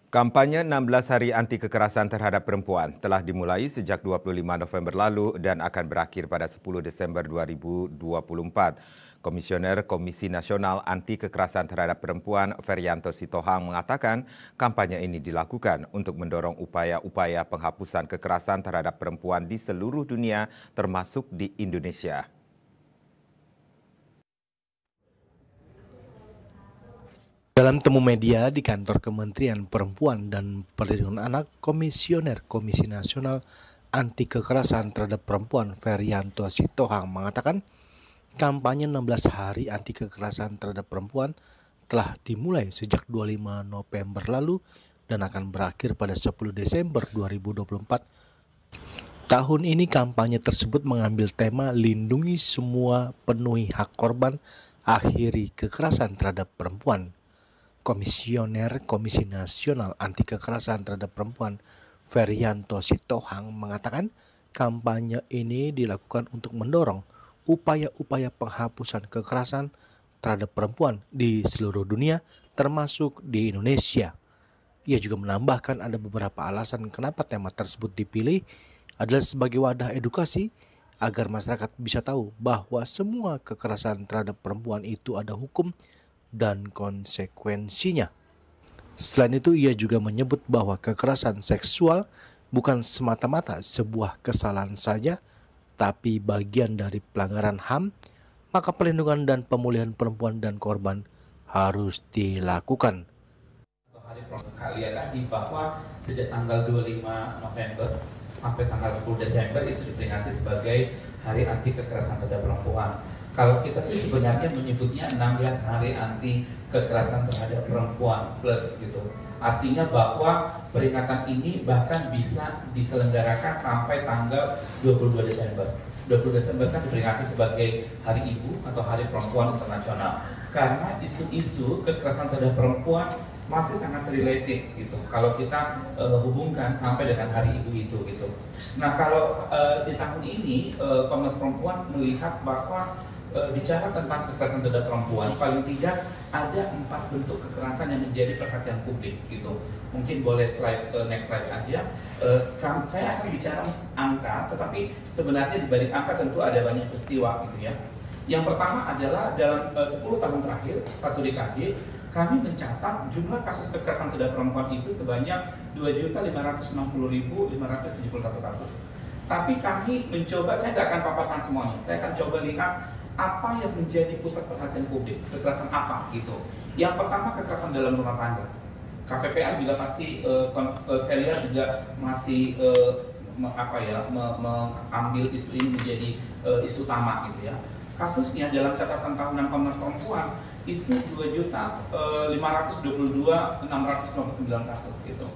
Kampanye 16 Hari Anti Kekerasan Terhadap Perempuan telah dimulai sejak 25 November lalu dan akan berakhir pada 10 Desember 2024. Komisioner Komisi Nasional Anti Kekerasan Terhadap Perempuan Ferianto Sitohang mengatakan kampanye ini dilakukan untuk mendorong upaya-upaya penghapusan kekerasan terhadap perempuan di seluruh dunia termasuk di Indonesia. Dalam temu media di kantor Kementerian Perempuan dan Perlindungan Anak, Komisioner Komisi Nasional Anti Kekerasan Terhadap Perempuan Ferianto Sitohang mengatakan kampanye 16 Hari Anti Kekerasan Terhadap Perempuan telah dimulai sejak 25 November lalu dan akan berakhir pada 10 Desember 2024. Tahun ini kampanye tersebut mengambil tema Lindungi Semua, Penuhi Hak Korban, Akhiri Kekerasan Terhadap Perempuan. Komisioner Komisi Nasional Anti Kekerasan Terhadap Perempuan Ferianto Sitohang mengatakan kampanye ini dilakukan untuk mendorong upaya-upaya penghapusan kekerasan terhadap perempuan di seluruh dunia termasuk di Indonesia. Ia juga menambahkan ada beberapa alasan kenapa tema tersebut dipilih adalah sebagai wadah edukasi agar masyarakat bisa tahu bahwa semua kekerasan terhadap perempuan itu ada hukum dan konsekuensinya. Selain itu, ia juga menyebut bahwa kekerasan seksual bukan semata-mata sebuah kesalahan saja, tapi bagian dari pelanggaran HAM, maka perlindungan dan pemulihan perempuan dan korban harus dilakukan. Kalian tadi bahwa sejak tanggal 25 November sampai tanggal 10 Desember itu diperingati sebagai Hari Anti Kekerasan Terhadap Perempuan. Kalau kita sih sebenarnya menyebutnya 16 Hari Anti Kekerasan Terhadap Perempuan plus gitu. Artinya bahwa peringatan ini bahkan bisa diselenggarakan sampai tanggal 22 Desember. 20 Desember kan diperingati sebagai Hari Ibu atau Hari Perempuan Internasional. Karena isu-isu kekerasan terhadap perempuan masih sangat related gitu. Kalau kita hubungkan sampai dengan Hari Ibu itu gitu. Nah, kalau di tahun ini Komnas Perempuan melihat bahwa bicara tentang kekerasan terhadap perempuan, paling tidak ada 4 bentuk kekerasan yang menjadi perhatian publik gitu. Mungkin boleh next slide saja. Saya akan bicara angka, tetapi sebenarnya di balik angka tentu ada banyak peristiwa gitu ya. Yang pertama adalah dalam 10 tahun terakhir, 1 dekade, kami mencatat jumlah kasus kekerasan terhadap perempuan itu sebanyak 2.560.571 kasus. Tapi kami mencoba, saya nggak akan paparkan semuanya, saya akan coba lihat apa yang menjadi pusat perhatian publik, kekerasan apa gitu. Yang pertama kekerasan dalam rumah tangga. KPPA juga pasti, saya lihat juga masih mengambil isu ini menjadi isu utama gitu ya. Kasusnya dalam catatan tahunan Komnas Perempuan itu 2.522.659 kasus gitu.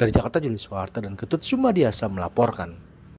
Dari Jakarta, Julius Suharta dan Ketut Sumadiasa melaporkan.